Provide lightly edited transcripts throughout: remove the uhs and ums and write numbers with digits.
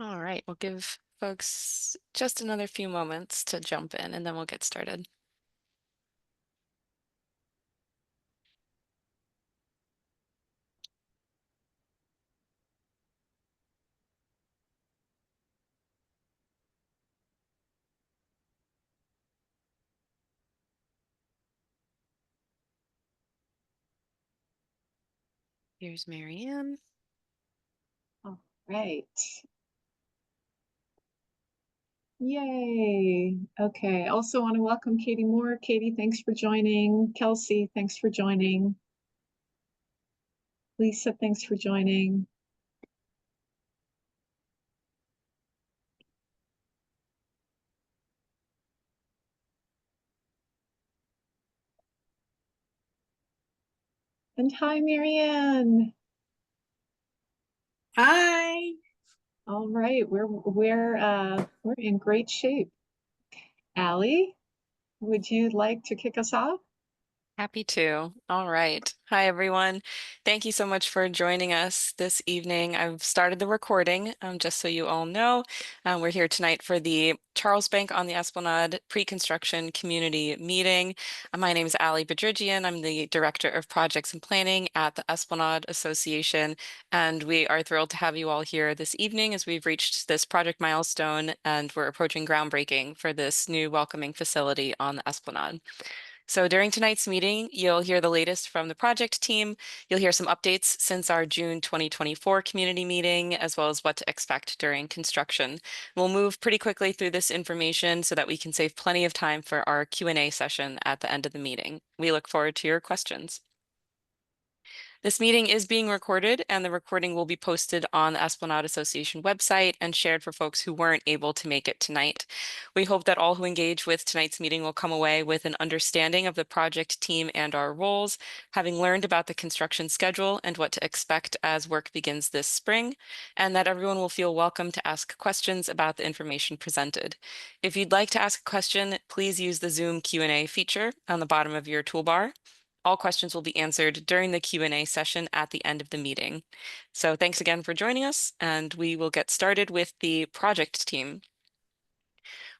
All right, we'll give folks just another few moments to jump in and then we'll get started. Here's Marianne. All right. Yay. Okay. Also want to welcome Katie Moore. Katie, thanks for joining. Kelsey, thanks for joining. Lisa, thanks for joining. And hi, Marianne. Hi. All right, we're in great shape. Allie, would you like to kick us off? Happy to. All right. Hi, everyone. Thank you so much for joining us this evening. I've started the recording, just so you all know. We're here tonight for the Charlesbank on the Esplanade pre-construction community meeting. My name is Allie Bedridjian. I'm the Director of Projects and Planning at the Esplanade Association, and we are thrilled to have you all here this evening as we've reached this project milestone and we're approaching groundbreaking for this new welcoming facility on the Esplanade. So during tonight's meeting, you'll hear the latest from the project team. You'll hear some updates since our June 2024 community meeting, as well as what to expect during construction. We'll move pretty quickly through this information so that we can save plenty of time for our Q&A session at the end of the meeting. We look forward to your questions. This meeting is being recorded, and the recording will be posted on the Esplanade Association website and shared for folks who weren't able to make it tonight. We hope that all who engage with tonight's meeting will come away with an understanding of the project team and our roles, having learned about the construction schedule and what to expect as work begins this spring, and that everyone will feel welcome to ask questions about the information presented. If you'd like to ask a question, please use the Zoom Q&A feature on the bottom of your toolbar. All questions will be answered during the Q&A session at the end of the meeting. So thanks again for joining us, and we will get started with the project team.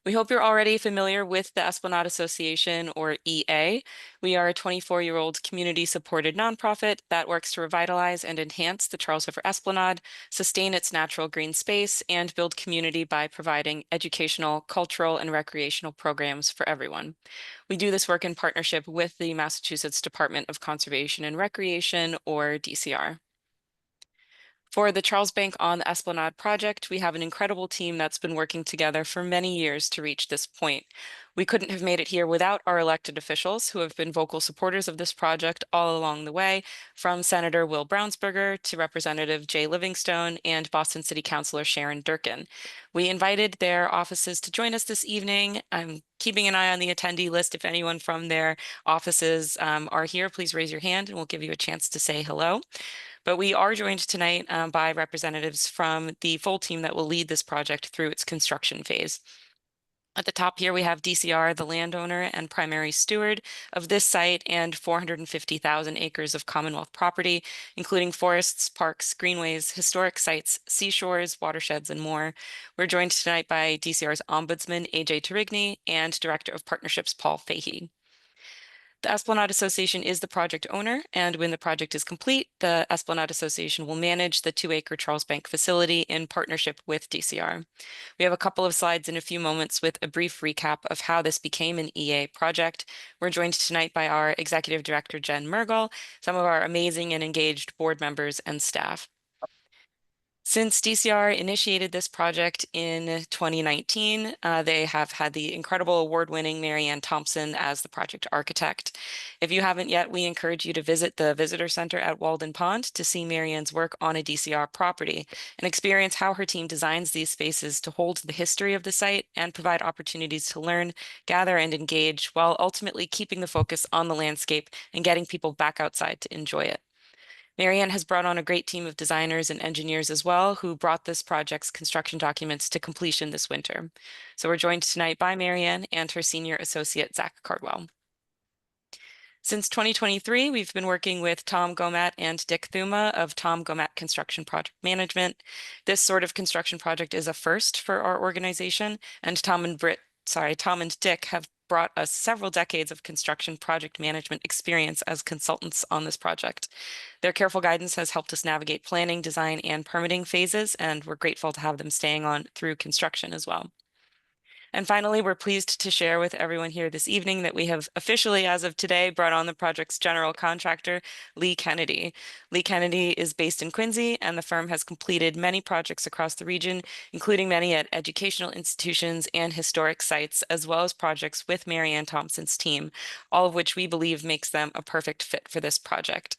We hope you're already familiar with the Esplanade Association, or EA. We are a 24-year-old community-supported nonprofit that works to revitalize and enhance the Charles River Esplanade, sustain its natural green space, and build community by providing educational, cultural, and recreational programs for everyone. We do this work in partnership with the Massachusetts Department of Conservation and Recreation, or DCR. For the Charlesbank on the Esplanade project, we have an incredible team that's been working together for many years to reach this point. We couldn't have made it here without our elected officials who have been vocal supporters of this project all along the way, from Senator Will Brownsberger to Representative Jay Livingstone and Boston City Councilor Sharon Durkin. We invited their offices to join us this evening. I'm keeping an eye on the attendee list. If anyone from their offices are here, please raise your hand and we'll give you a chance to say hello. But we are joined tonight by representatives from the full team that will lead this project through its construction phase. At the top here, we have DCR, the landowner and primary steward of this site and 450,000 acres of Commonwealth property, including forests, parks, greenways, historic sites, seashores, watersheds, and more. We're joined tonight by DCR's Ombudsman, AJ Tarigny, and Director of Partnerships, Paul Fahey. The Esplanade Association is the project owner, and when the project is complete, the Esplanade Association will manage the 2-acre Charlesbank facility in partnership with DCR. We have a couple of slides in a few moments with a brief recap of how this became an EA project. We're joined tonight by our Executive Director, Jen Mergel, some of our amazing and engaged board members and staff. Since DCR initiated this project in 2019, they have had the incredible award-winning Marianne Thompson as the project architect. If you haven't yet, we encourage you to visit the Visitor Center at Walden Pond to see Marianne's work on a DCR property and experience how her team designs these spaces to hold the history of the site and provide opportunities to learn, gather, and engage while ultimately keeping the focus on the landscape and getting people back outside to enjoy it. Marianne has brought on a great team of designers and engineers as well, who brought this project's construction documents to completion this winter. So we're joined tonight by Marianne and her senior associate, Zach Cardwell. Since 2023, we've been working with Tom Gomat and Dick Thuma of Tom Gomat Construction Project Management. This sort of construction project is a first for our organization, and Tom and Dick have brought us several decades of construction project management experience as consultants on this project. Their careful guidance has helped us navigate planning, design, and permitting phases, and we're grateful to have them staying on through construction as well. And finally, we're pleased to share with everyone here this evening that we have officially, as of today, brought on the project's general contractor, Lee Kennedy. Lee Kennedy is based in Quincy, and the firm has completed many projects across the region, including many at educational institutions and historic sites, as well as projects with Mary Ann Thompson's team, all of which we believe makes them a perfect fit for this project.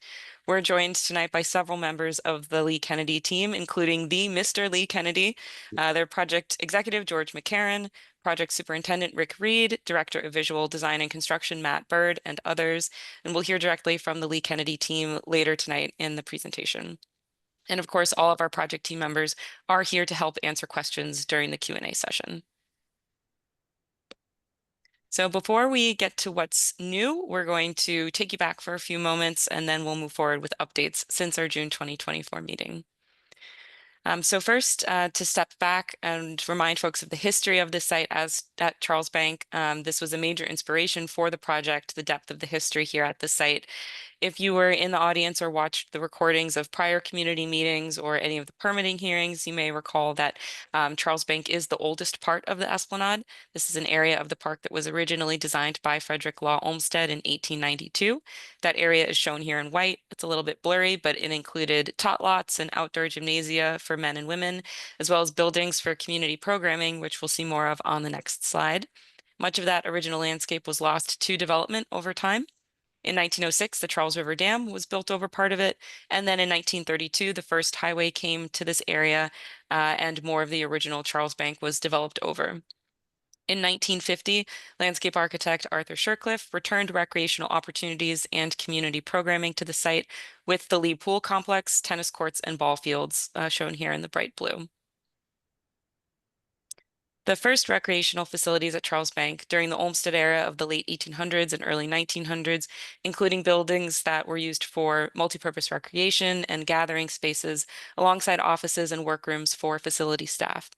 We're joined tonight by several members of the Lee Kennedy team, including the Mr. Lee Kennedy, their project executive, George McCarron, Project Superintendent Rick Reed, Director of Visual Design and Construction Matt Bird, and others. And we'll hear directly from the Lee Kennedy team later tonight in the presentation. And of course, all of our project team members are here to help answer questions during the Q&A session. So before we get to what's new, we're going to take you back for a few moments, and then we'll move forward with updates since our June 2024 meeting. So first, to step back and remind folks of the history of this site as at Charlesbank, this was a major inspiration for the project, the depth of the history here at the site. If you were in the audience or watched the recordings of prior community meetings or any of the permitting hearings, you may recall that Charlesbank is the oldest part of the Esplanade. This is an area of the park that was originally designed by Frederick Law Olmsted in 1892. That area is shown here in white. It's a little bit blurry, but it included tot lots and outdoor gymnasia for men and women, as well as buildings for community programming, which we'll see more of on the next slide. Much of that original landscape was lost to development over time. In 1906, the Charles River Dam was built over part of it, and then in 1932, the first highway came to this area, and more of the original Charlesbank was developed over. In 1950, landscape architect Arthur Shercliffe returned recreational opportunities and community programming to the site with the Lee Pool Complex, tennis courts, and ball fields, shown here in the bright blue. The first recreational facilities at Charlesbank during the Olmsted era of the late 1800s and early 1900s, including buildings that were used for multipurpose recreation and gathering spaces, alongside offices and workrooms for facility staff.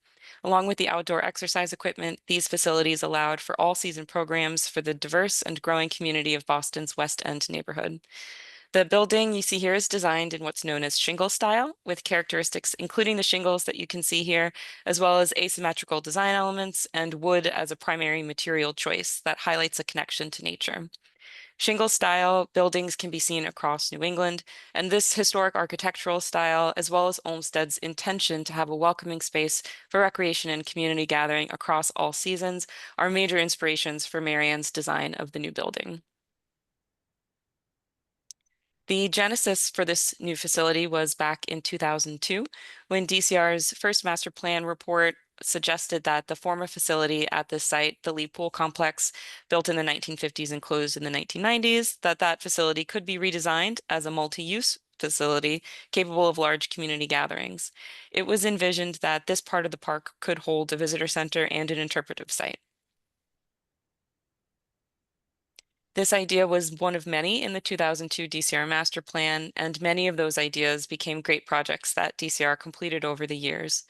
Along with the outdoor exercise equipment, these facilities allowed for all-season programs for the diverse and growing community of Boston's West End neighborhood. The building you see here is designed in what's known as shingle style, with characteristics including the shingles that you can see here, as well as asymmetrical design elements and wood as a primary material choice that highlights a connection to nature. Shingle style buildings can be seen across New England, and this historic architectural style, as well as Olmsted's intention to have a welcoming space for recreation and community gathering across all seasons, are major inspirations for Mary Ann's design of the new building. The genesis for this new facility was back in 2002, when DCR's first master plan report suggested that the former facility at this site, the Lee Pool Complex, built in the 1950s and closed in the 1990s, that facility could be redesigned as a multi-use facility capable of large community gatherings. It was envisioned that this part of the park could hold a visitor center and an interpretive site. This idea was one of many in the 2002 DCR master plan, and many of those ideas became great projects that DCR completed over the years.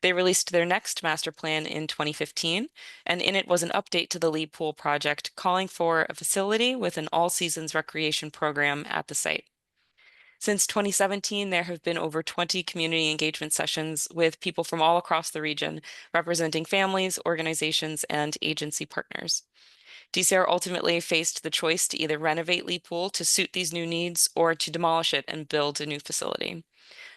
They released their next master plan in 2015, and in it was an update to the Lee Pool project calling for a facility with an all-seasons recreation program at the site. Since 2017, there have been over 20 community engagement sessions with people from all across the region, representing families, organizations, and agency partners. DCR ultimately faced the choice to either renovate Lee Pool to suit these new needs or to demolish it and build a new facility.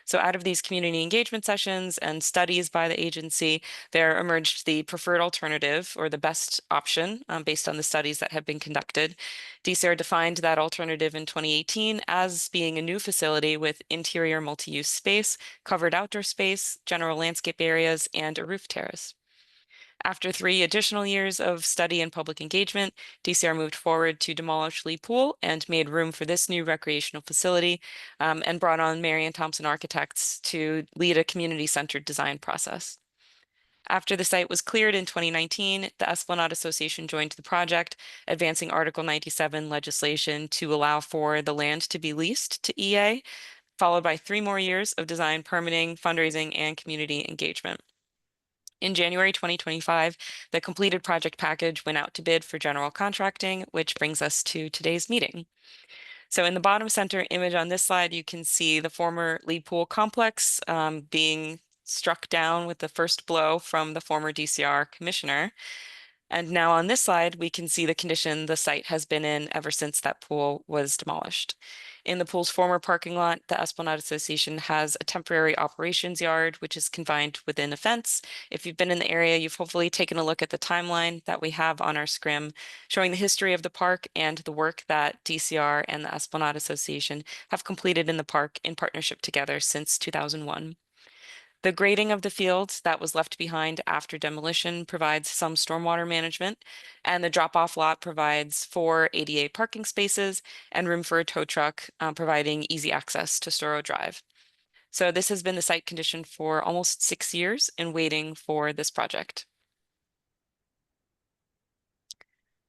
So out of these community engagement sessions and studies by the agency, there emerged the preferred alternative or the best option based on the studies that have been conducted. DCR defined that alternative in 2018 as being a new facility with interior multi-use space, covered outdoor space, general landscape areas, and a roof terrace. After 3 additional years of study and public engagement, DCR moved forward to demolish Lee Pool and made room for this new recreational facility, and brought on Mary Ann Thompson architects to lead a community-centered design process. After the site was cleared in 2019, the Esplanade Association joined the project, advancing Article 97 legislation to allow for the land to be leased to EA, followed by 3 more years of design permitting, fundraising, and community engagement. In January 2025, the completed project package went out to bid for general contracting, which brings us to today's meeting. So in the bottom center image on this slide, you can see the former Lee Pool complex being struck down with the first blow from the former DCR commissioner. And now on this slide, we can see the condition the site has been in ever since that pool was demolished. In the pool's former parking lot, the Esplanade Association has a temporary operations yard, which is confined within a fence. If you've been in the area, you've hopefully taken a look at the timeline that we have on our scrim, showing the history of the park and the work that DCR and the Esplanade Association have completed in the park in partnership together since 2001. The grading of the fields that was left behind after demolition provides some stormwater management, and the drop-off lot provides 4 ADA parking spaces and room for a tow truck, providing easy access to Storrow Drive. So this has been the site condition for almost 6 years in waiting for this project.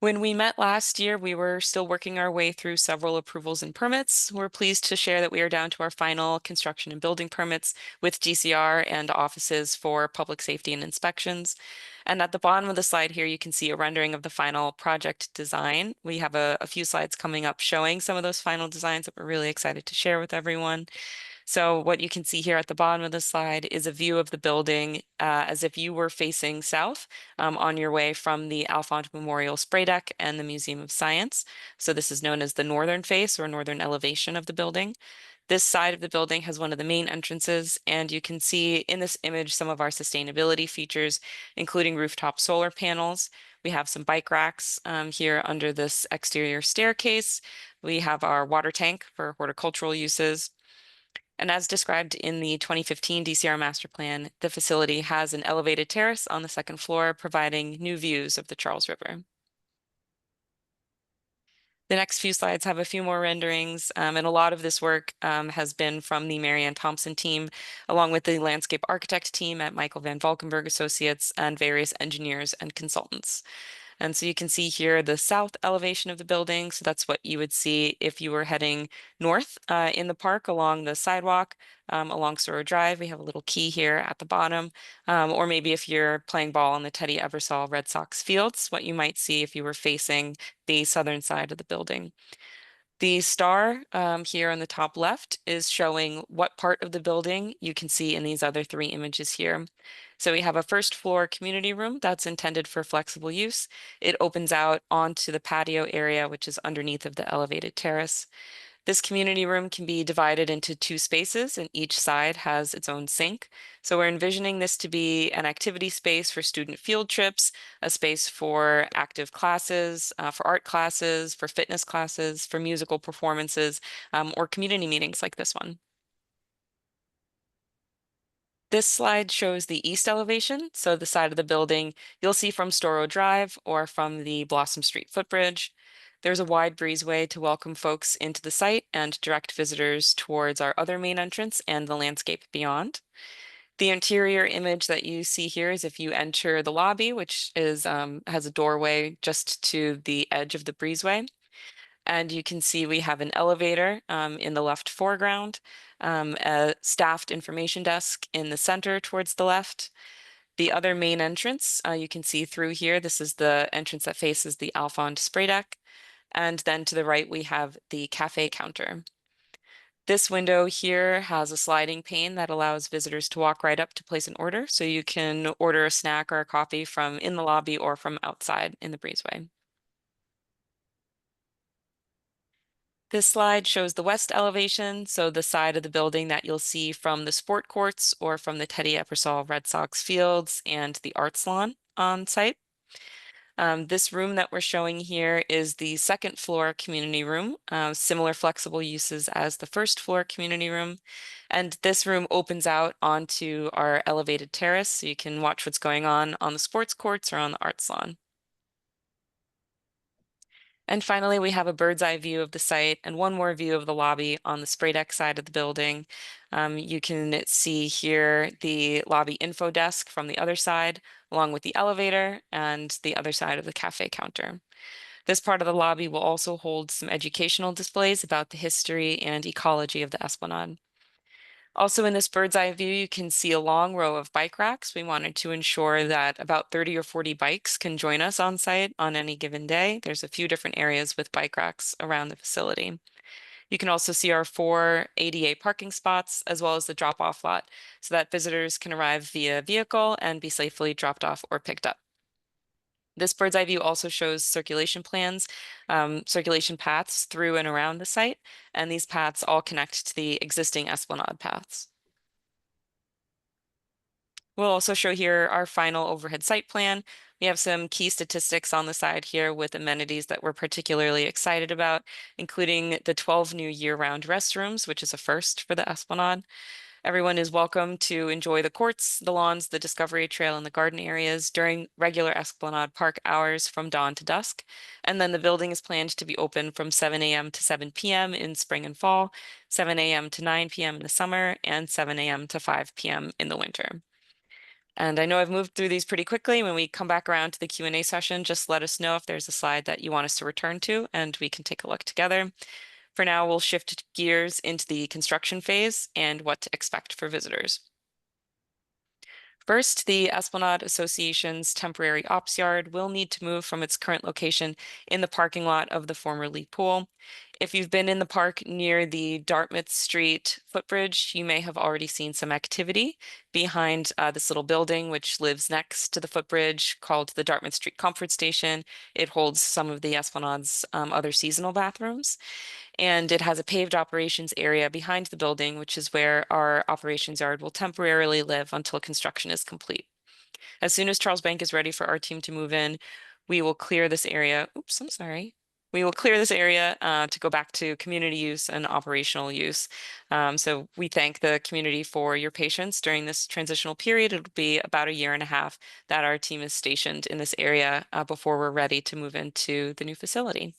When we met last year, we were still working our way through several approvals and permits. We're pleased to share that we are down to our final construction and building permits with DCR and offices for public safety and inspections. And at the bottom of the slide here, you can see a rendering of the final project design. We have a few slides coming up showing some of those final designs that we're really excited to share with everyone. So what you can see here at the bottom of the slide is a view of the building as if you were facing south on your way from the Alphonse Memorial Spray Deck and the Museum of Science. So this is known as the northern face or northern elevation of the building. This side of the building has one of the main entrances, and you can see in this image some of our sustainability features, including rooftop solar panels. We have some bike racks here under this exterior staircase. We have our water tank for horticultural uses. And as described in the 2015 DCR master plan, the facility has an elevated terrace on the second floor, providing new views of the Charles River. The next few slides have a few more renderings, and a lot of this work has been from the Marianne Thompson team, along with the landscape architect team at Michael Van Valkenburg Associates and various engineers and consultants. And so you can see here the south elevation of the building. So that's what you would see if you were heading north in the park along the sidewalk along Storrow Drive. We have a little key here at the bottom. Or maybe if you're playing ball on the Teddy Eversole Red Sox fields, what you might see if you were facing the southern side of the building. The star here on the top left is showing what part of the building you can see in these other 3 images here. So we have a first floor community room that's intended for flexible use. It opens out onto the patio area, which is underneath of the elevated terrace. This community room can be divided into 2 spaces, and each side has its own sink. So we're envisioning this to be an activity space for student field trips, a space for active classes, for art classes, for fitness classes, for musical performances, or community meetings like this one. This slide shows the east elevation, so the side of the building you'll see from Storrow Drive or from the Blossom Street footbridge. There's a wide breezeway to welcome folks into the site and direct visitors towards our other main entrance and the landscape beyond. The interior image that you see here is if you enter the lobby, which is has a doorway just to the edge of the breezeway. And you can see we have an elevator in the left foreground, a staffed information desk in the center towards the left. The other main entrance you can see through here. This is the entrance that faces the Alphonse Spray Deck. And then to the right, we have the cafe counter. This window here has a sliding pane that allows visitors to walk right up to place an order. So you can order a snack or a coffee from in the lobby or from outside in the breezeway. This slide shows the west elevation, so the side of the building that you'll see from the sport courts or from the Teddy Eppersall Red Sox fields and the arts lawn on site. This room that we're showing here is the second floor community room, similar flexible uses as the first floor community room. And this room opens out onto our elevated terrace, so you can watch what's going on the sports courts or on the arts lawn. And finally, we have a bird's eye view of the site and one more view of the lobby on the spray deck side of the building. You can see here the lobby info desk from the other side, along with the elevator and the other side of the cafe counter. This part of the lobby will also hold some educational displays about the history and ecology of the Esplanade. Also in this bird's eye view, you can see a long row of bike racks. We wanted to ensure that about 30 or 40 bikes can join us on site on any given day. There's a few different areas with bike racks around the facility. You can also see our 4 ADA parking spots as well as the drop-off lot so that visitors can arrive via vehicle and be safely dropped off or picked up. This bird's eye view also shows circulation plans, circulation paths through and around the site, and these paths all connect to the existing Esplanade paths. We'll also show here our final overhead site plan. We have some key statistics on the side here with amenities that we're particularly excited about, including the 12 new year-round restrooms, which is a first for the Esplanade. Everyone is welcome to enjoy the courts, the lawns, the Discovery Trail, and the garden areas during regular Esplanade Park hours from dawn to dusk. And then the building is planned to be open from 7 a.m. to 7 p.m. in spring and fall, 7 a.m. to 9 p.m. in the summer, and 7 a.m. to 5 p.m. in the winter. And I know I've moved through these pretty quickly. When we come back around to the Q&A session, just let us know if there's a slide that you want us to return to, and we can take a look together. For now, we'll shift gears into the construction phase and what to expect for visitors. First, the Esplanade Association's temporary ops yard will need to move from its current location in the parking lot of the former Lee Pool. If you've been in the park near the Dartmouth Street footbridge, you may have already seen some activity behind this little building, which lives next to the footbridge called the Dartmouth Street Comfort Station. It holds some of the Esplanade's other seasonal bathrooms. And it has a paved operations area behind the building, which is where our operations yard will temporarily live until construction is complete. As soon as Charlesbank is ready for our team to move in, we will clear this area. Oops, I'm sorry. We will clear this area to go back to community use and operational use. So we thank the community for your patience during this transitional period. It'll be about a year and a half that our team is stationed in this area before we're ready to move into the new facility.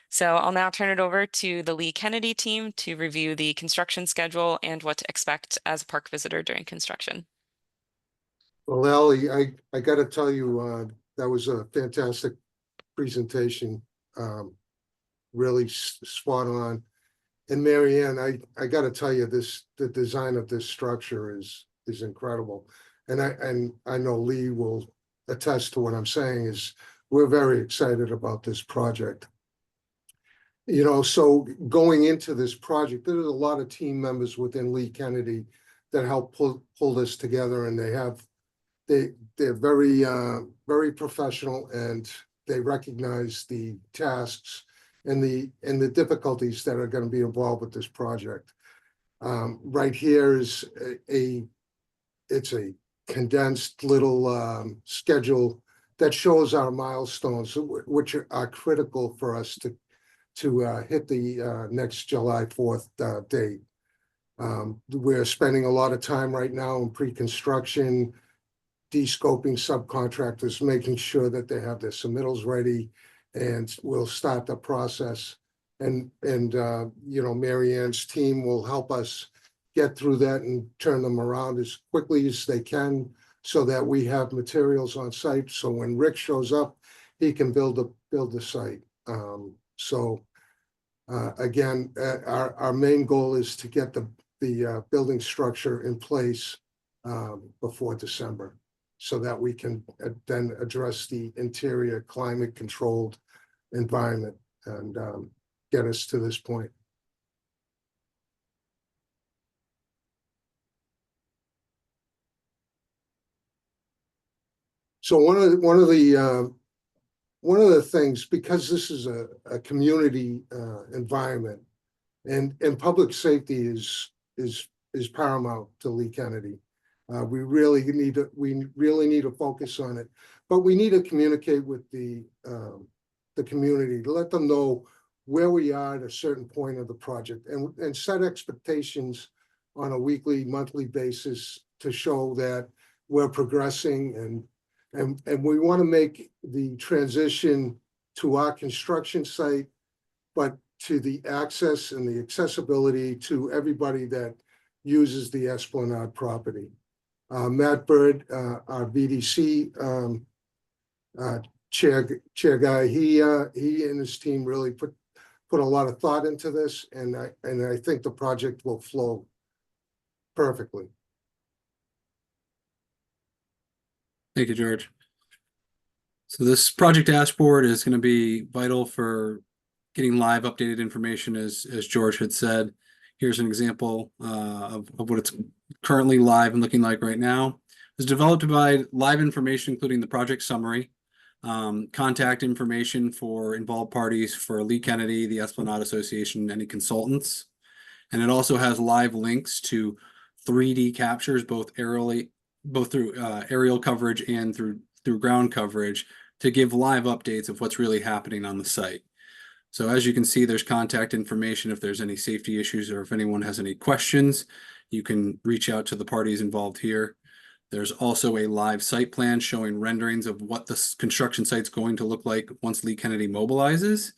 So I'll now turn it over to the Lee Kennedy team to review the construction schedule and what to expect as a park visitor during construction. Well, Ellie, I got to tell you, that was a fantastic presentation. Really spot on. And Marianne, I got to tell you, the design of this structure is incredible. And I know Lee will attest to what I'm saying is we're very excited about this project. You know, so going into this project, there's a lot of team members within Lee Kennedy that help pull this together, and they're very professional, and they recognize the tasks and the difficulties that are going to be involved with this project. Right here is it's a condensed little schedule that shows our milestones, which are critical for us to hit the next July 4th date. We're spending a lot of time right now in pre-construction, de-scoping subcontractors, making sure that they have their submittals ready, and we'll start the process. And you know, Marianne's team will help us get through that and turn them around as quickly as they can so that we have materials on site. So when Rick shows up, he can build the site. Again, our main goal is to get the building structure in place before December, so that we can then address the interior climate controlled environment and get us to this point. So one of the things, because this is a community environment, and public safety is paramount to Lee Kennedy. We really need to focus on it, but we need to communicate with the community to let them know where we are at a certain point of the project, and set expectations on a weekly, monthly basis to show that we're progressing, and we want to make the transition to our construction site, but to the access and the accessibility to everybody that uses the Esplanade property. Matt Bird, our VDC chair guy, he and his team really put a lot of thought into this, and I think the project will flow perfectly. Thank you, George. So this project dashboard is going to be vital for getting live updated information, as George had said. Here's an example of what it's currently live and looking like right now. It was developed to provide live information, including the project summary, contact information for involved parties for Lee Kennedy, the Esplanade Association, any consultants. And it also has live links to 3D captures, both through aerial coverage and through ground coverage, to give live updates of what's really happening on the site. So as you can see, there's contact information if there's any safety issues or if anyone has any questions, you can reach out to the parties involved here. There's also a live site plan showing renderings of what the construction site's going to look like once Lee Kennedy mobilizes.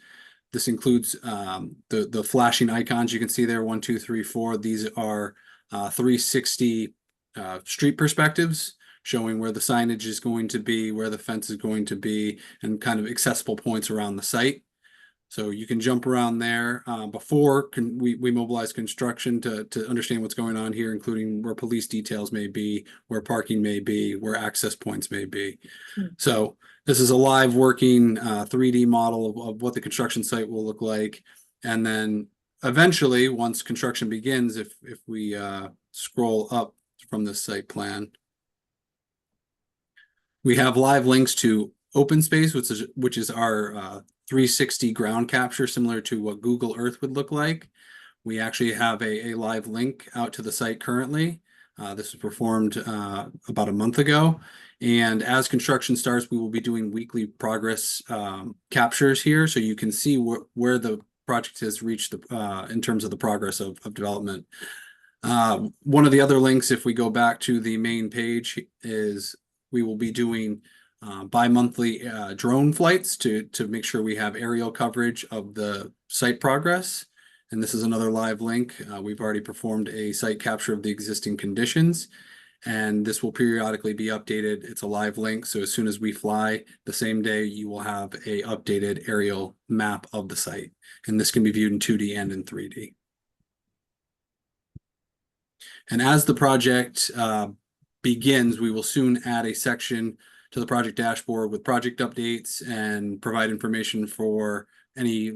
This includes the flashing icons you can see there, 1, 2, 3, 4. These are 360 street perspectives, showing where the signage is going to be, where the fence is going to be, and kind of accessible points around the site. So you can jump around there before we mobilize construction to understand what's going on here, including where police details may be, where parking may be, where access points may be. So this is a live working 3D model of what the construction site will look like. And then eventually, once construction begins, if we scroll up from this site plan, we have live links to open space, which is our 360 ground capture, similar to what Google Earth would look like. We actually have a live link out to the site currently. This was performed about a month ago. And as construction starts, we will be doing weekly progress captures here, so you can see where the project has reached in terms of the progress of development. One of the other links, if we go back to the main page, is we will be doing bi-monthly drone flights to make sure we have aerial coverage of the site progress. And this is another live link. We've already performed a site capture of the existing conditions, and this will periodically be updated. It's a live link, so as soon as we fly the same day, you will have a updated aerial map of the site. And this can be viewed in 2D and in 3D. And as the project begins, we will soon add a section to the project dashboard with project updates and provide information for any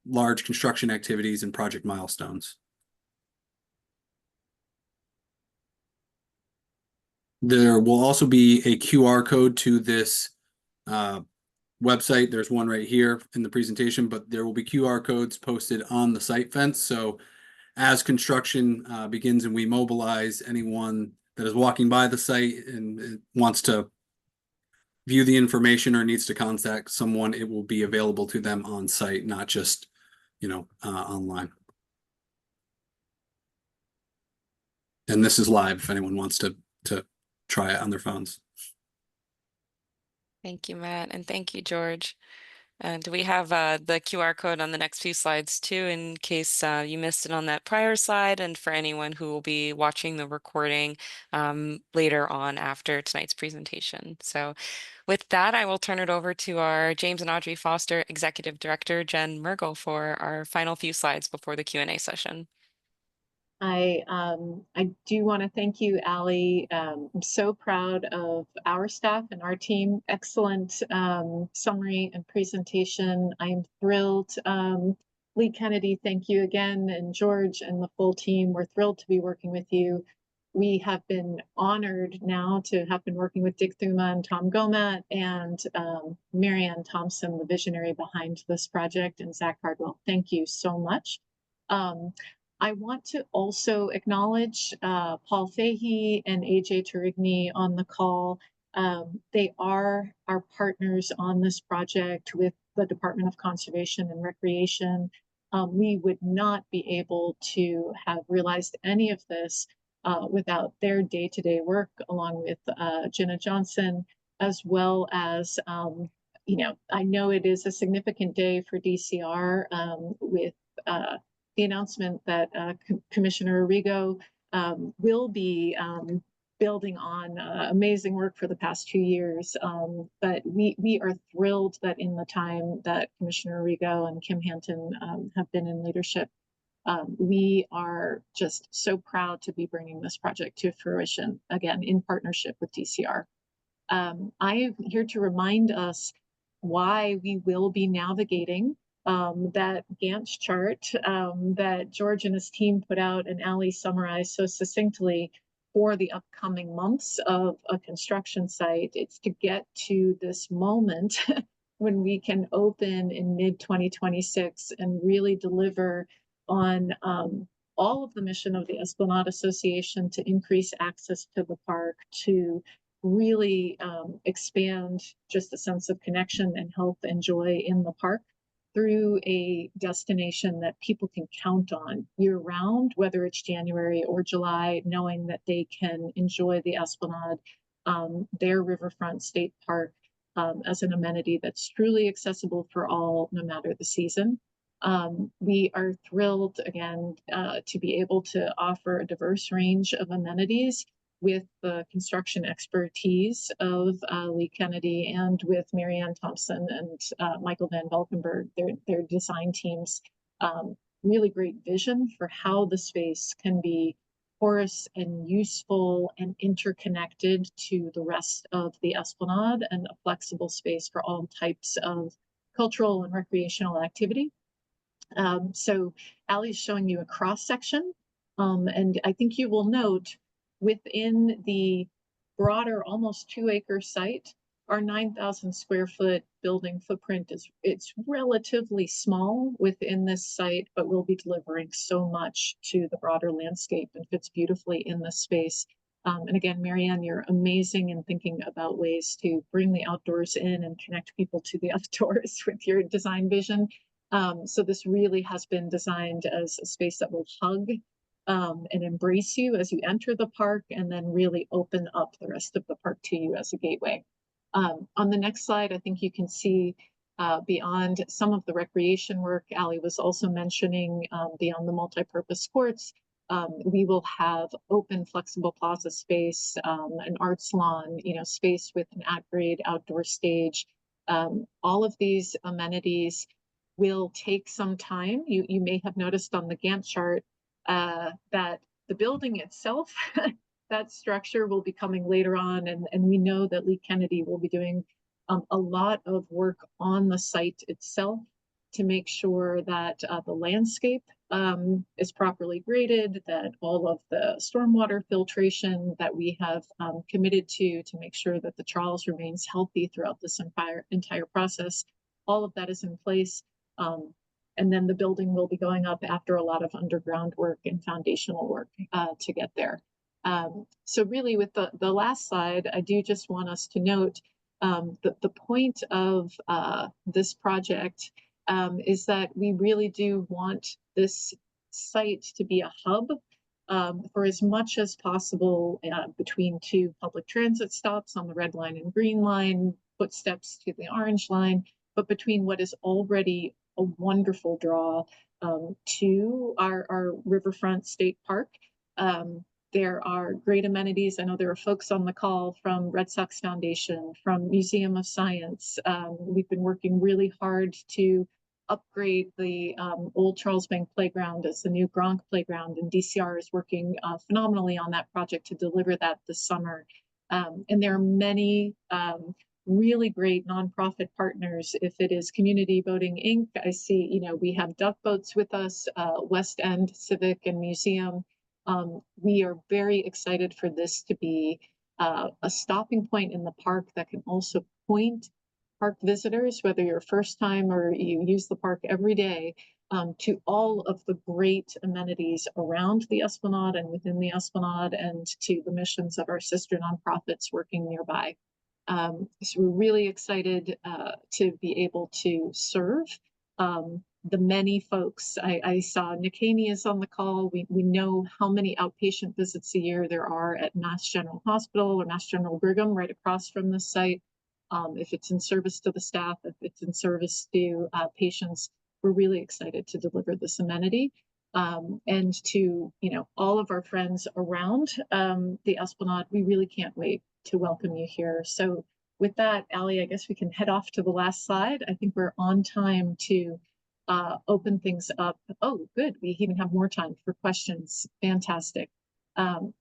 large construction activities and project milestones. There will also be a QR code to this website. There's one right here in the presentation, but there will be QR codes posted on the site fence. So as construction begins and we mobilize, anyone that is walking by the site and wants to view the information or needs to contact someone, it will be available to them on site, not just, online. And this is live if anyone wants to try it on their phones. Thank you, Matt, and thank you, George. Do we have the QR code on the next few slides too, in case you missed it on that prior slide, and for anyone who will be watching the recording later on after tonight's presentation. So with that, I will turn it over to our James and Audrey Foster Executive Director, Jen Mergel, for our final few slides before the Q&A session. I do want to thank you, Allie. I'm so proud of our staff and our team. Excellent summary and presentation. I'm thrilled. Lee Kennedy, thank you again, and George and the full team. We're thrilled to be working with you. We have been honored now to have been working with Dick Thuma and Tom Gomet and Marianne Thompson, the visionary behind this project, and Zach Hardwell. Thank you so much. I want to also acknowledge Paul Fahey and AJ Turigny on the call. They are our partners on this project with the Department of Conservation and Recreation. We would not be able to have realized any of this without their day-to-day work, along with Jenna Johnson, as well as I know it is a significant day for DCR with the announcement that Commissioner Arrigo will be building on amazing work for the past 2 years. But we are thrilled that in the time that Commissioner Arrigo and Kim Hanton have been in leadership, we are just so proud to be bringing this project to fruition, again, in partnership with DCR. I am here to remind us why we will be navigating that Gantt chart that George and his team put out and Ali summarized so succinctly for the upcoming months of a construction site. It's to get to this moment when we can open in mid-2026 and really deliver on all of the mission of the Esplanade Association to increase access to the park, to really expand just a sense of connection and health and joy in the park through a destination that people can count on year round, whether it's January or July, knowing that they can enjoy the Esplanade, their riverfront state park, as an amenity that's truly accessible for all, no matter the season. We are thrilled, again, to be able to offer a diverse range of amenities with the construction expertise of Lee Kennedy and with Marianne Thompson and Michael Van Valkenburg, their design teams. Really great vision for how the space can be porous and useful and interconnected to the rest of the Esplanade, and a flexible space for all types of cultural and recreational activity. So Ali's showing you a cross section, and I think you will note within the broader, almost 2-acre site, our 9,000 square foot building footprint it's relatively small within this site, but we'll be delivering so much to the broader landscape and fits beautifully in this space. And again, Marianne, you're amazing in thinking about ways to bring the outdoors in and connect people to the outdoors with your design vision. So this really has been designed as a space that will hug and embrace you as you enter the park, and then really open up the rest of the park to you as a gateway. On the next slide, I think you can see beyond some of the recreation work Ali was also mentioning, beyond the multi-purpose courts, we will have open, flexible plaza space, an arts lawn, space with an at-grade outdoor stage. All of these amenities will take some time. You may have noticed on the Gantt chart that the building itself, that structure will be coming later on, and we know that Lee Kennedy will be doing a lot of work on the site itself to make sure that the landscape is properly graded, that all of the stormwater filtration that we have committed to make sure that the Charles remains healthy throughout this entire process, all of that is in place. And then the building will be going up after a lot of underground work and foundational work to get there. So really with the last slide, I do just want us to note the point of this project is that we really do want this site to be a hub for as much as possible between two public transit stops on the Red Line and Green Line, footsteps to the Orange Line, but between what is already a wonderful draw to our riverfront state park. There are great amenities. I know there are folks on the call from Red Sox Foundation, from Museum of Science. We've been working really hard to upgrade the old Charlesbank playground as the new Gronk playground, and DCR is working phenomenally on that project to deliver that this summer. And there are many really great nonprofit partners. If it is Community Boating Inc., I see, we have duck boats with us, West End Civic and Museum. We are very excited for this to be a stopping point in the park that can also point park visitors, whether you're first time or you use the park every day, to all of the great amenities around the Esplanade and within the Esplanade, and to the missions of our sister nonprofits working nearby. So we're really excited to be able to serve the many folks. I saw Nick Haney is on the call. We know how many outpatient visits a year there are at Mass General Hospital or Mass General Brigham right across from the site. If it's in service to the staff, if it's in service to patients, we're really excited to deliver this amenity. And to, all of our friends around the Esplanade, we really can't wait to welcome you here. So with that, Allie, I guess we can head off to the last slide. I think we're on time to open things up. Oh, good. We even have more time for questions. Fantastic.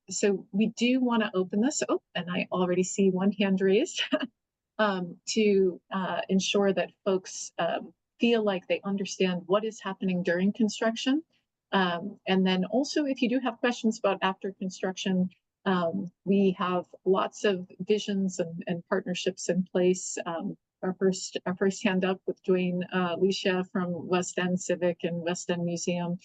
So we do want to open this. Oh, and I already see one hand raised to ensure that folks feel like they understand what is happening during construction. And then also, if you do have questions about after construction, we have lots of visions and partnerships in place. Our first hand up with Dwayne Licia from West End Civic and West End Museum,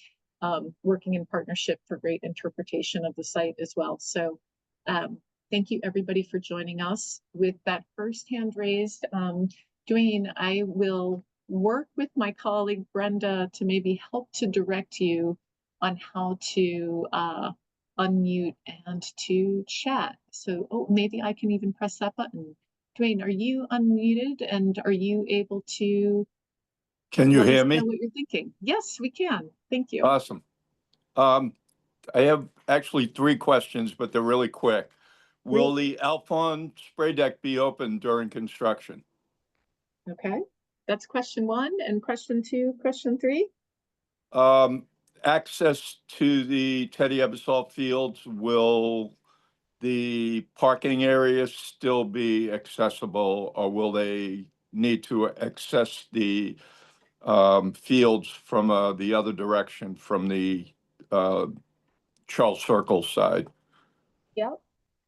working in partnership for great interpretation of the site as well. So thank you everybody for joining us. With that first hand raised, Dwayne, I will work with my colleague Brenda to maybe help to direct you on how to unmute and to chat. So, oh, maybe I can even press that button. Dwayne, are you unmuted and are you able to Can you hear me? know what you're thinking? Yes, we can. Thank you. Awesome. I have actually 3 questions, but they're really quick. Will the Alphon spray deck be open during construction? Okay, that's question 1. And question 2, question 3? Access to the Teddy Ebersol fields, will the parking areas still be accessible, or will they need to access the fields from the other direction, from the Charles Circle side? Yep.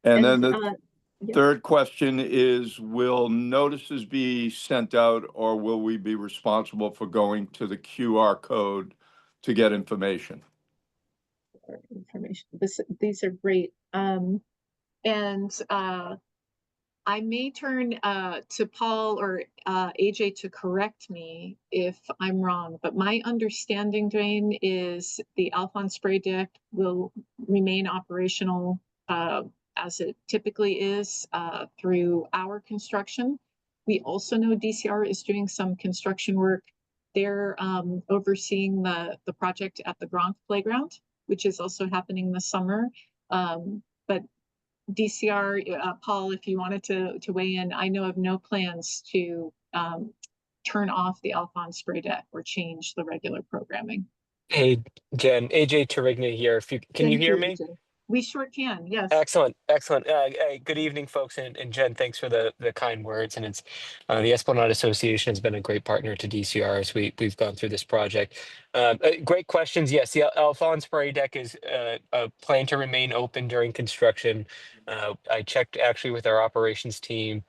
And then the yes. third question is, will notices be sent out, or will we be responsible for going to the QR code to get information? Information. These are great. I may turn to Paul or AJ to correct me if I'm wrong, but my understanding, Dwayne, is the Alphon spray deck will remain operational as it typically is through our construction. We also know DCR is doing some construction work. They're overseeing the project at the Gronk Playground, which is also happening this summer. But DCR, Paul, if you wanted to weigh in, I know of no plans to turn off the Alphon spray deck or change the regular programming. Hey, Jen, AJ Tarigna here. Can you hear me? AJ. We sure can, yes. Excellent, excellent. Good evening, folks, and Jen, thanks for the kind words. And it's the Esplanade Association has been a great partner to DCR as we've gone through this project. Great questions. Yes, the Alphon spray deck is planned to remain open during construction. I checked actually with our operations team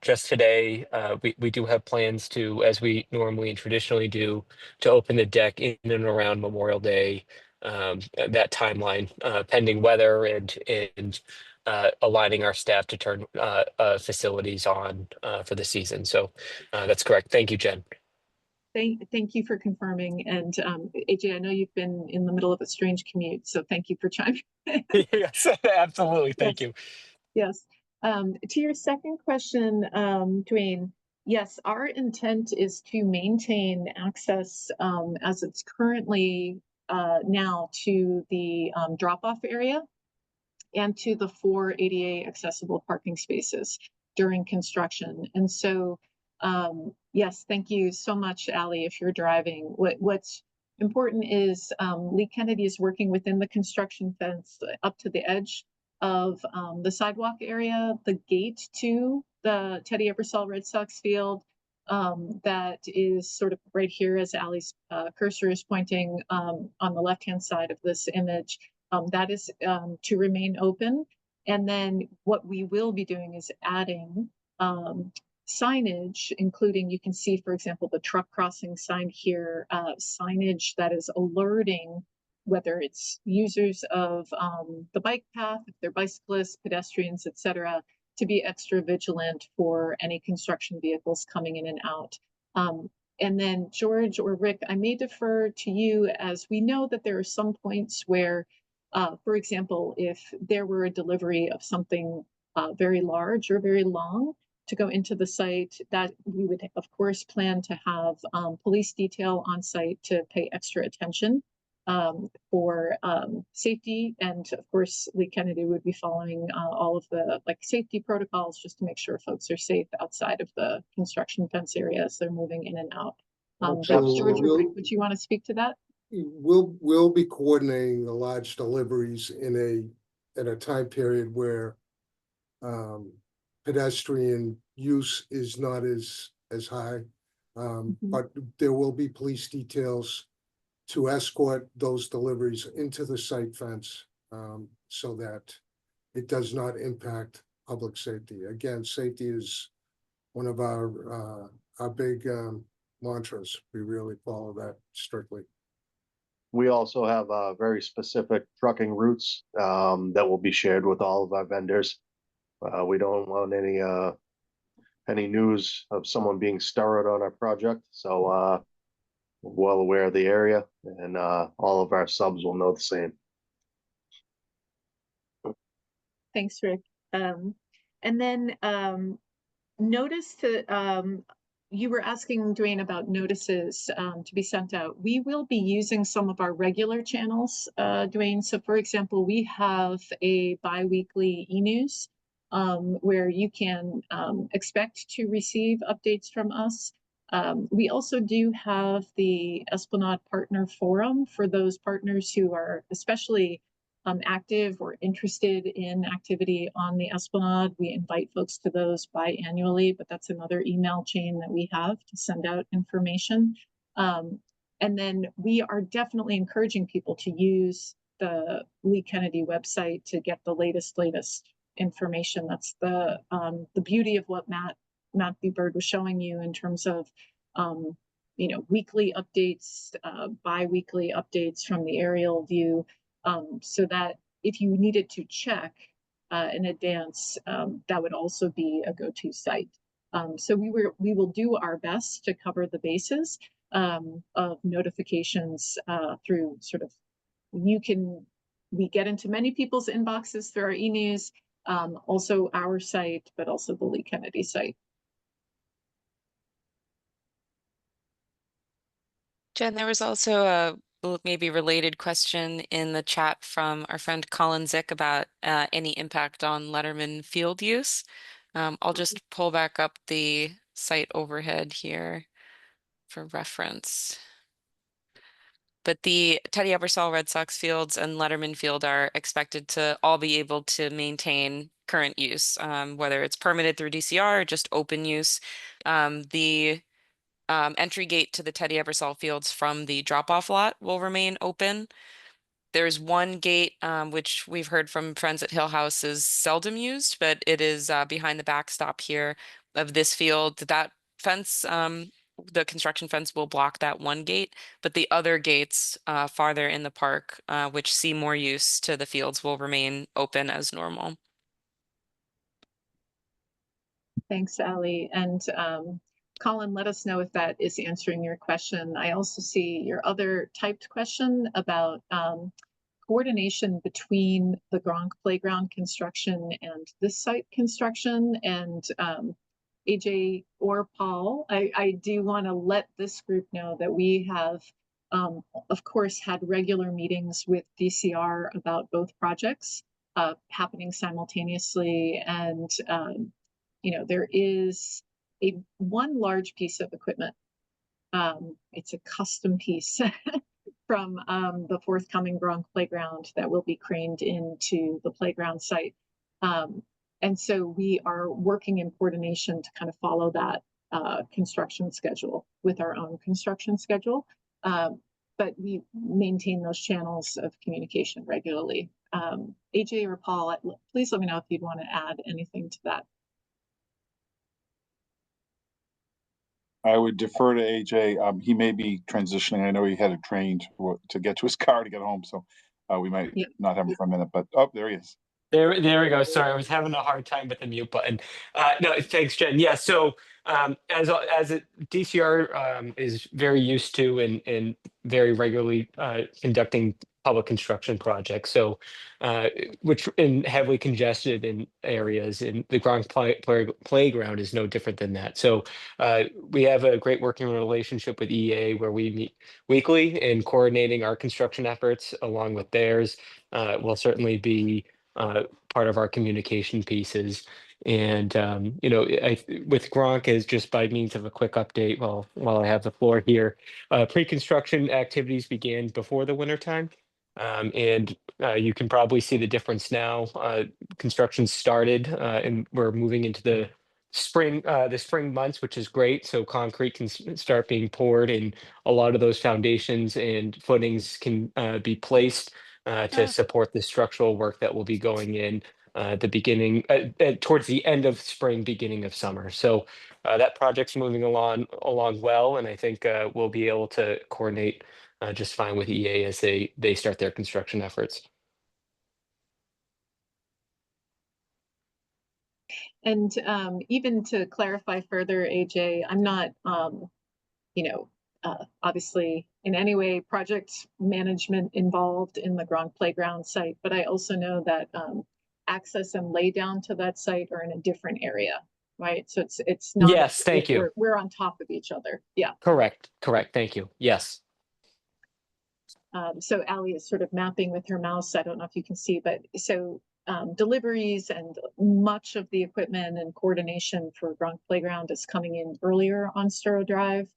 just today. We do have plans to, as we normally and traditionally do, to open the deck in and around Memorial Day. That timeline, pending weather and aligning our staff to turn facilities on for the season. So that's correct. Thank you, Jen. Thank you for confirming. And AJ, I know you've been in the middle of a strange commute, so thank you for chiming in. Yes, absolutely. Thank you. Yes. To your second question, Dwayne, yes, our intent is to maintain access as it's currently now to the drop-off area and to the 4 ADA accessible parking spaces during construction. And so, yes, thank you so much, Allie, if you're driving. What's important is Lee Kennedy is working within the construction fence up to the edge of the sidewalk area, the gate to the Teddy Ebersol Red Sox field, that is sort of right here as Allie's cursor is pointing on the left-hand side of this image. That is to remain open. And then what we will be doing is adding signage, including, you can see, for example, the truck crossing sign here, signage that is alerting whether it's users of the bike path, if they're bicyclists, pedestrians, etc., to be extra vigilant for any construction vehicles coming in and out. And then George or Rick, I may defer to you, as we know that there are some points where, for example, if there were a delivery of something very large or very long to go into the site, that we would, of course, plan to have police detail on site to pay extra attention for safety. And of course, Lee Kennedy would be following all of the safety protocols just to make sure folks are safe outside of the construction fence area as they're moving in and out. But George, would you want to speak to that? We'll be coordinating the large deliveries in a time period where pedestrian use is not as high. But there will be police details to escort those deliveries into the site fence so that it does not impact public safety. Again, safety is one of our big mantras. We really follow that strictly. We also have very specific trucking routes that will be shared with all of our vendors. We don't want any news of someone being started on our project, so well aware of the area, and all of our subs will know the same. Thanks, Rick. And then notice that you were asking, Dwayne, about notices to be sent out. We will be using some of our regular channels, Dwayne. So for example, we have a bi-weekly e-news where you can expect to receive updates from us. We also do have the Esplanade Partner Forum for those partners who are especially active or interested in activity on the Esplanade. We invite folks to those biannually, but that's another email chain that we have to send out information. And then we are definitely encouraging people to use the Lee Kennedy website to get the latest information. That's the beauty of what Matt B. Bird was showing you in terms of weekly updates, bi-weekly updates from the aerial view, so that if you needed to check in advance, that would also be a go-to site. So we will do our best to cover the bases of notifications through sort of, we get into many people's inboxes through our e-news, also our site, but also the Lee Kennedy site. Jen, there was also a maybe related question in the chat from our friend Colin Zick about any impact on Letterman field use. I'll just pull back up the site overhead here for reference. But the Teddy Ebersol Red Sox fields and Letterman Field are expected to all be able to maintain current use, whether it's permitted through DCR or just open use. The entry gate to the Teddy Ebersol fields from the drop-off lot will remain open. There's one gate, which we've heard from friends at Hill House is seldom used, but it is behind the backstop here of this field. That fence, the construction fence will block that one gate, but the other gates farther in the park, which see more use to the fields, will remain open as normal. Thanks, Allie. And Colin, let us know if that is answering your question. I also see your other typed question about coordination between the Gronk playground construction and this site construction. And AJ or Paul, I do want to let this group know that we have, of course, had regular meetings with DCR about both projects happening simultaneously. And there is one large piece of equipment. It's a custom piece from the forthcoming Gronk playground that will be craned into the playground site. And so we are working in coordination to kind of follow that construction schedule with our own construction schedule. But we maintain those channels of communication regularly. AJ or Paul, please let me know if you'd want to add anything to that. I would defer to AJ. He may be transitioning. I know he had a train to get to his car to get home, so we might not have him for a minute. But there he is. There we go. Sorry, I was having a hard time with the mute button. No, thanks, Jen. Yeah, so DCR is very used to and very regularly conducting public construction project. So, which in heavily congested in areas, and the Gronk playground is no different than that. So, we have a great working relationship with EA where we meet weekly in coordinating our construction efforts along with theirs. Will certainly be part of our communication pieces. And with Gronk, is just by means of a quick update, while I have the floor here, pre-construction activities began before the winter time. And you can probably see the difference now. Construction started, and we're moving into the spring months, which is great. So concrete can start being poured, and a lot of those foundations and footings can be placed to support the structural work that will be going in the beginning towards the end of spring, beginning of summer. So that project's moving along well, and I think we'll be able to coordinate just fine with EA as they start their construction efforts. And even to clarify further, AJ, I'm not, obviously in any way project management involved in the Gronk Playground site, but I also know that access and lay down to that site are in a different area, right? So it's not. Yes, thank you. We're on top of each other. Yeah. Correct. Thank you. Yes. So Allie is sort of mapping with her mouse. I don't know if you can see, but so deliveries and much of the equipment and coordination for Gronk Playground is coming in earlier on Sturrow Drive.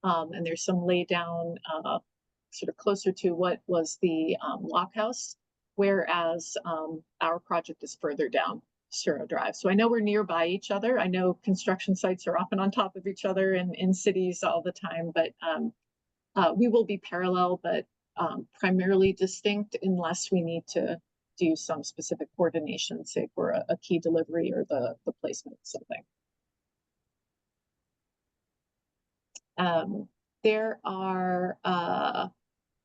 And there's some lay down sort of closer to what was the lock house, whereas our project is further down Sturrow Drive. So I know we're nearby each other. I know construction sites are often on top of each other in cities all the time, but we will be parallel, but primarily distinct unless we need to do some specific coordination, say for a key delivery or the placement of something.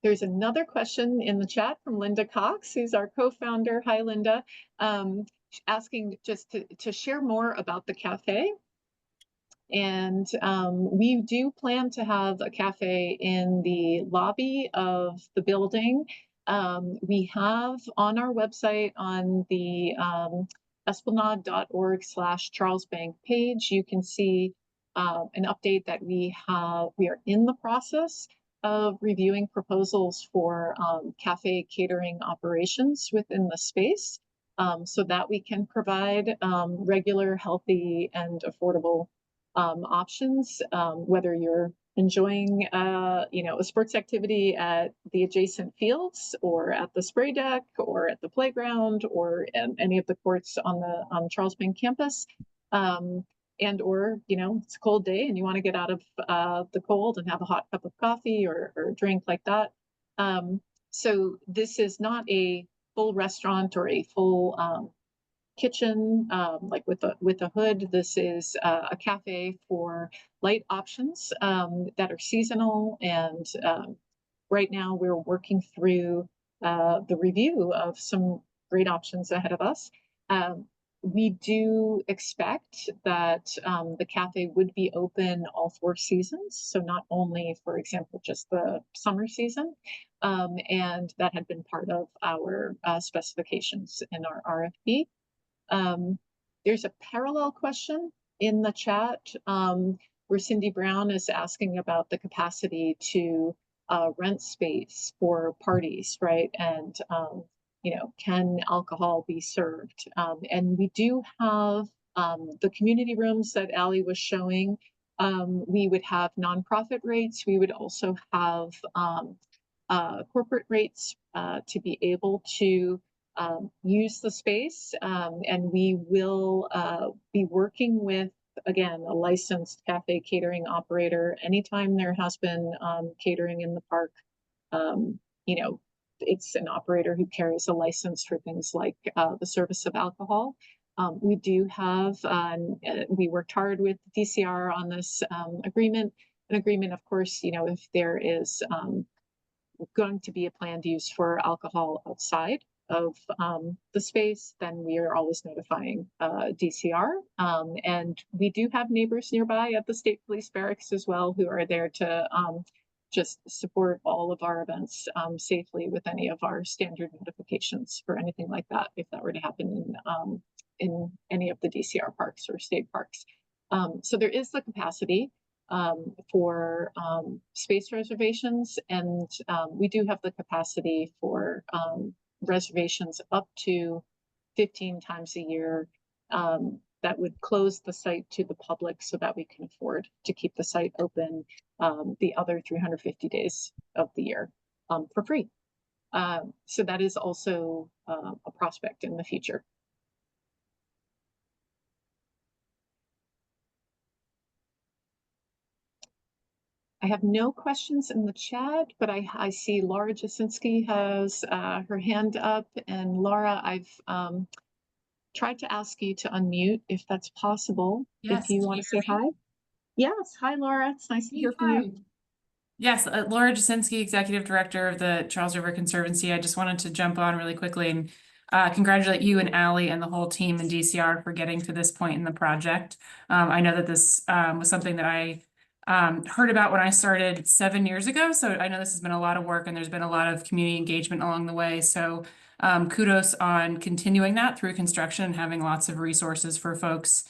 There's another question in the chat from Linda Cox, who's our co-founder. Hi, Linda. Asking just to share more about the cafe. And we do plan to have a cafe in the lobby of the building. We have on our website on the esplanade.org/Charlesbank page, you can see an update that we are in the process of reviewing proposals for cafe catering operations within the space, so that we can provide regular, healthy, and affordable options, whether you're enjoying a sports activity at the adjacent fields or at the spray deck or at the playground or any of the courts on the Charlesbank campus, and or it's a cold day and you want to get out of the cold and have a hot cup of coffee or drink like that. So this is not a full restaurant or a full kitchen, like with a hood. This is a cafe for light options that are seasonal. And right now we're working through the review of some great options ahead of us. We do expect that the cafe would be open all 4 seasons. So not only, for example, just the summer season. And that had been part of our specifications in our RFP. There's a parallel question in the chat where Cindy Brown is asking about the capacity to rent space for parties, right? And, can alcohol be served? And we do have the community rooms that Allie was showing. We would have nonprofit rates. We would also have corporate rates to be able to use the space, and we will be working with, again, a licensed cafe catering operator. Anytime there has been catering in the park, it's an operator who carries a license for things like the service of alcohol. We do have, we worked hard with DCR on this agreement. An agreement, of course, if there is going to be a planned use for alcohol outside of the space, then we are always notifying DCR. And we do have neighbors nearby at the State Police Barracks as well who are there to just support all of our events safely with any of our standard notifications for anything like that, if that were to happen in any of the DCR parks or state parks. So there is the capacity for space reservations, and we do have the capacity for reservations up to 15 times a year. That would close the site to the public so that we can afford to keep the site open the other 350 days of the year for free. So that is also a prospect in the future. I have no questions in the chat, but I see Laura Jasinski has her hand up, and Laura, I've tried to ask you to unmute if that's possible. Yes, if you want to say hi. Yes, hi Laura, it's nice to hear from you. Yes, Laura Jasinski, Executive Director of the Charles River Conservancy. I just wanted to jump on really quickly and congratulate you and Allie and the whole team in DCR for getting to this point in the project. I know that this was something that I heard about when I started 7 years ago. So I know this has been a lot of work and there's been a lot of community engagement along the way. So kudos on continuing that through construction and having lots of resources for folks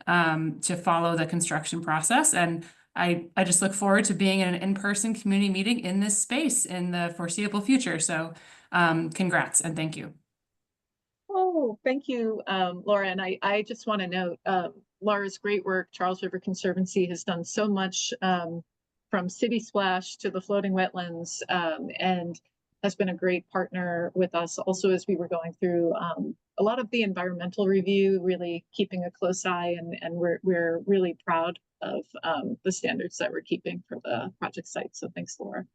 to follow the construction process. And I just look forward to being in an in-person community meeting in this space in the foreseeable future. So congrats and thank you. Oh, thank you, Laura. And I just want to note Laura's great work. Charles River Conservancy has done so much from City Splash to the floating wetlands and has been a great partner with us also as we were going through a lot of the environmental review, really keeping a close eye, and we're really proud of the standards that we're keeping for the project site. So thanks, Laura.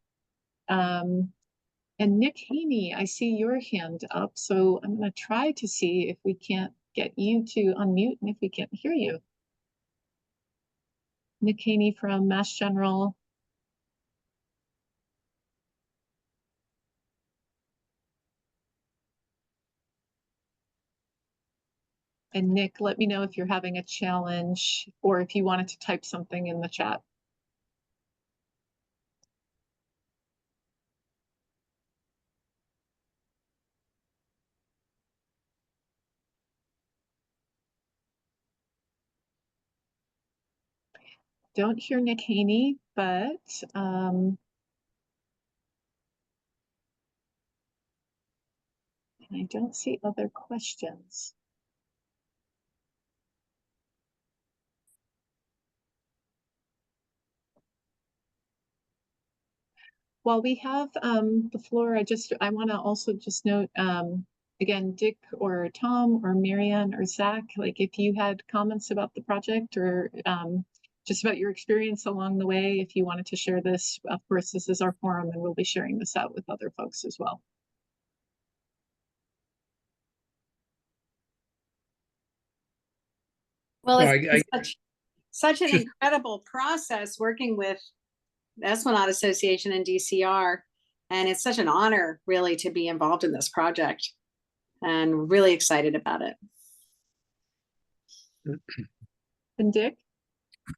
And Nick Haney, I see your hand up, so I'm going to try to see if we can't get you to unmute and if we can't hear you. Nick Haney from Mass General. And Nick, let me know if you're having a challenge or if you wanted to type something in the chat. Don't hear Nick Haney, but I don't see other questions. While we have the floor, I want to also just note, again, Dick or Tom or Marianne or Zach, like if you had comments about the project or just about your experience along the way, if you wanted to share this, of course, this is our forum and we'll be sharing this out with other folks as well. Well, it's such an incredible process working with the Esplanade Association and DCR. And it's such an honor, really, to be involved in this project and really excited about it. And Dick?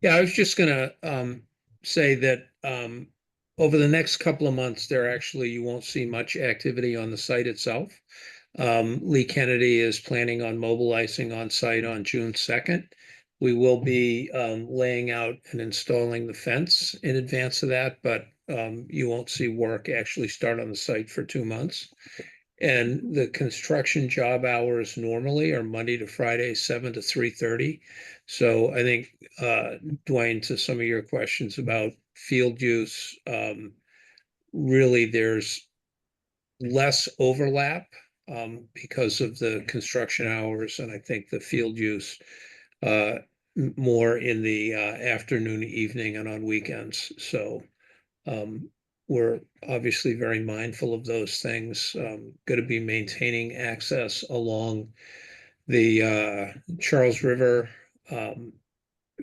Yeah, I was just going to say that over the next couple of months, you won't see much activity on the site itself. Lee Kennedy is planning on mobilizing on site on June 2nd. We will be laying out and installing the fence in advance of that, but you won't see work actually start on the site for 2 months. And the construction job hours normally are Monday to Friday, 7 to 3:30. So I think, Dwayne, to some of your questions about field use, really there's less overlap because of the construction hours, and I think the field use more in the afternoon, evening, and on weekends. So we're obviously very mindful of those things. Going to be maintaining access along the Charles River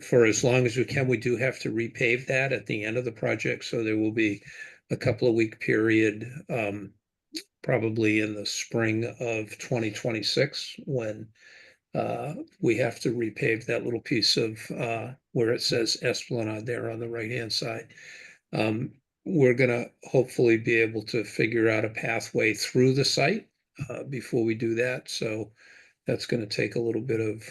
for as long as we can. We do have to repave that at the end of the project, so there will be a couple of week period, probably in the spring of 2026, when we have to repave that little piece of where it says Esplanade there on the right-hand side. we're gonna hopefully be able to figure out a pathway through the site before we do that. So that's going to take a little bit of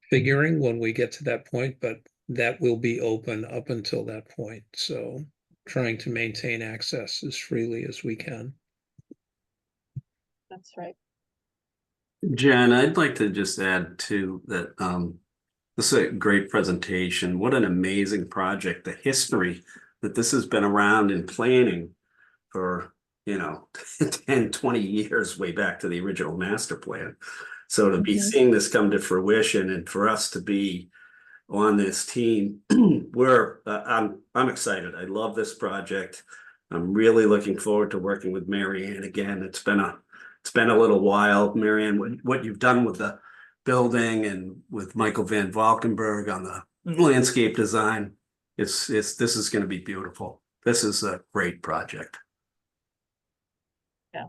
figuring when we get to that point, but that will be open up until that point. So trying to maintain access as freely as we can. That's right. Jen, I'd like to just add to that. This is a great presentation. What an amazing project. The history that this has been around in planning for, 10, 20 years, way back to the original master plan. So to be seeing this come to fruition and for us to be on this team, I'm excited. I love this project. I'm really looking forward to working with Mary Ann again. It's been a little while, Mary Ann, what you've done with the building and with Michael Van Valkenburg on the landscape design. This is going to be beautiful. This is a great project. Yeah.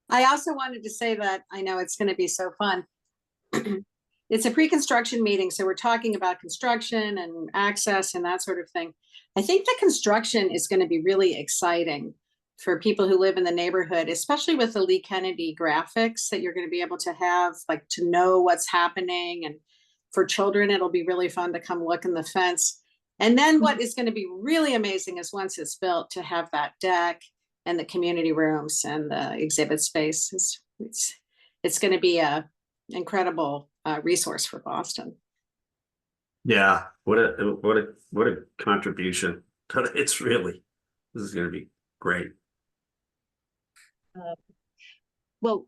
I also wanted to say that I know it's going to be so fun. It's a pre-construction meeting, so we're talking about construction and access and that sort of thing. I think the construction is going to be really exciting for people who live in the neighborhood, especially with the Lee Kennedy graphics that you're going to be able to have, like to know what's happening. And for children, it'll be really fun to come look in the fence. And then what is going to be really amazing is once it's built, to have that deck and the community rooms and the exhibit space. It's going to be a incredible resource for Boston. Yeah, what a contribution. This is going to be great. Well,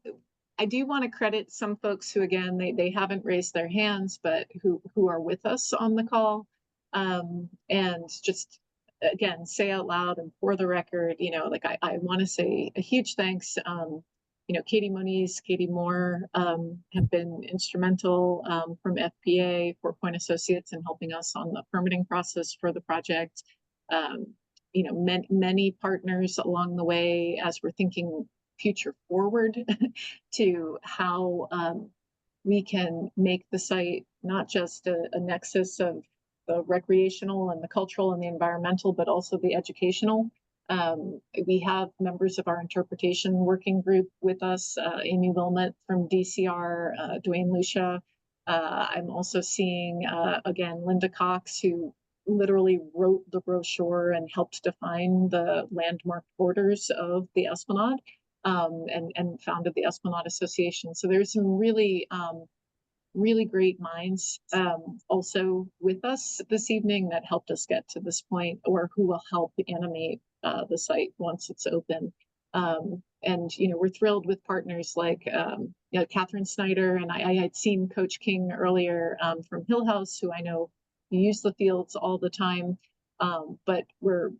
I do want to credit some folks who, again, they haven't raised their hands, but who are with us on the call. And just, again, say out loud and for the record, I want to say a huge thanks. Katie Moniz, Katie Moore have been instrumental from FPA, 4 Point Associates, in helping us on the permitting process for the project. Many partners along the way as we're thinking future forward to how we can make the site not just a nexus of the recreational and the cultural and the environmental, but also the educational. We have members of our interpretation working group with us, Amy Wilmot from DCR, Dwayne Lucia. I'm also seeing, again, Linda Cox, who literally wrote the brochure and helped define the landmark borders of the Esplanade, and founded the Esplanade Association. So there's some really great minds also with us this evening that helped us get to this point, or who will help animate the site once it's open. And we're thrilled with partners like Catherine Snyder, and I had seen Coach King earlier from Hill House, who I know use the fields all the time, but we're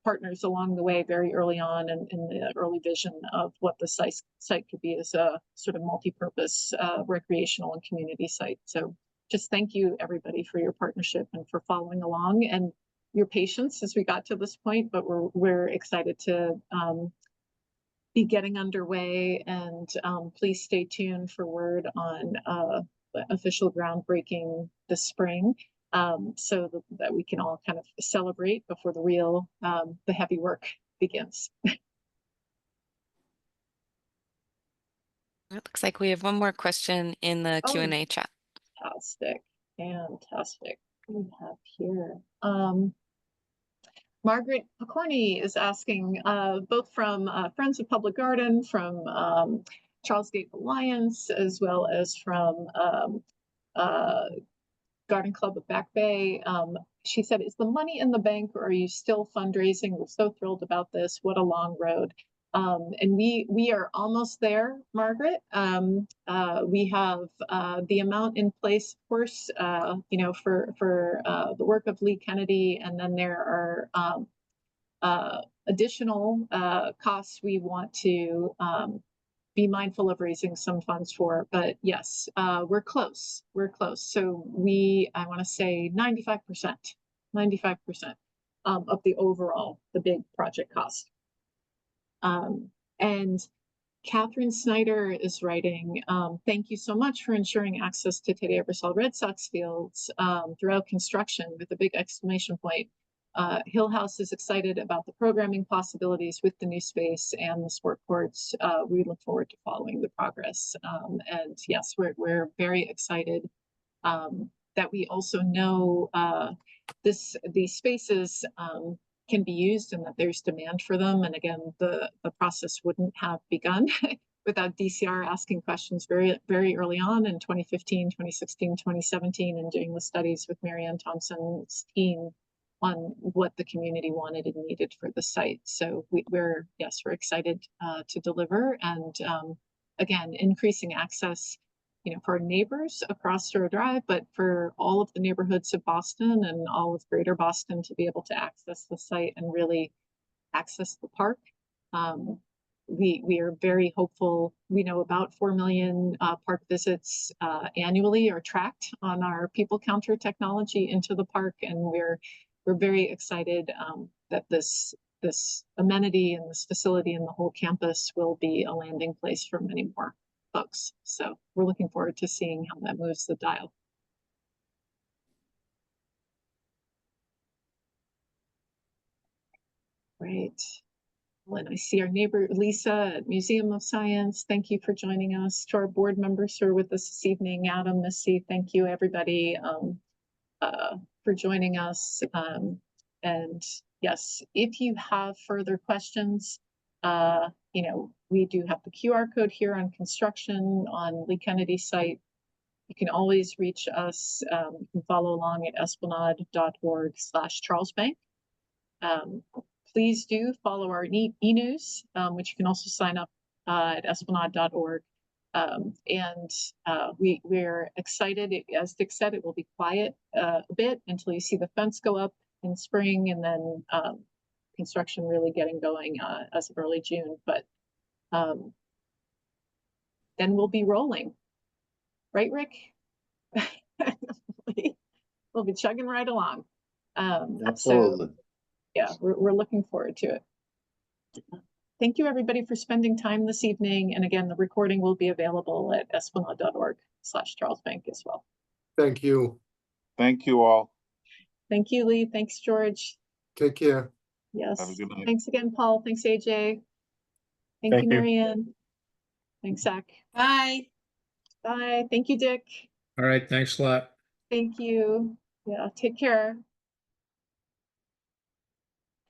partners along the way very early on in the early vision of what the site could be as a sort of multi-purpose recreational and community site. So just thank you, everybody, for your partnership and for following along and your patience as we got to this point, but we're excited to be getting underway, and please stay tuned for word on official groundbreaking this spring, so that we can all kind of celebrate before the real the heavy work begins. It looks like we have one more question in the Q&A chat. Fantastic. We have here Margaret Picorni is asking, both from Friends of Public Garden, from Charlesbank Alliance, as well as from Garden Club of Back Bay. She said, is the money in the bank, or are you still fundraising? We're so thrilled about this. What a long road. And we are almost there, Margaret. We have the amount in place, of course, for the work of Lee Kennedy, and then there are additional costs we want to be mindful of raising some funds for. But yes, we're close. So I want to say 95% of the overall, the big project cost. And Catherine Snyder is writing, thank you so much for ensuring access to Teddy Ebersol Red Sox fields throughout construction, with a big exclamation point. Hill House is excited about the programming possibilities with the new space and the sport courts. We look forward to following the progress. And yes, we're very excited that we also know these spaces can be used and that there's demand for them. And again, the process wouldn't have begun without DCR asking questions very, very early on in 2015, 2016, 2017, and doing the studies with Marianne Thompson's team on what the community wanted and needed for the site. So we're excited to deliver, and again, increasing access, for our neighbors across Stroh Drive, but for all of the neighborhoods of Boston and all of Greater Boston to be able to access the site and really access the park. We are very hopeful. We know about 4 million park visits annually are tracked on our people counter technology into the park, and we're very excited that this amenity and this facility and the whole campus will be a landing place for many more folks. So we're looking forward to seeing how that moves the dial. Right. Well, and I see our neighbor Lisa at Museum of Science. Thank you for joining us. To our board members who are with us this evening, Adam, Missy, thank you everybody for joining us. And yes, if you have further questions, we do have the QR code here on construction on Lee Kennedy site. You can always reach us. You can follow along at esplanade.org/Charlesbank. Please do follow our e-news, which you can also sign up at esplanade.org. We're excited. As Dick said, it will be quiet a bit until you see the fence go up in spring, and then construction really getting going as of early June. But then we'll be rolling, right, Rick? We'll be chugging right along. Absolutely. So, yeah, we're looking forward to it. Thank you, everybody, for spending time this evening. And again, the recording will be available at esplanade.org/Charlesbank as well. Thank you. Thank you all. Thank you, Lee. Thanks, George. Take care. Yes. Have a good night. Thanks again, Paul. Thanks, AJ. Thank you, Marianne. Thanks, Zach. Bye. Bye. Thank you, Dick. All right, thanks a lot. Thank you. Yeah, take care.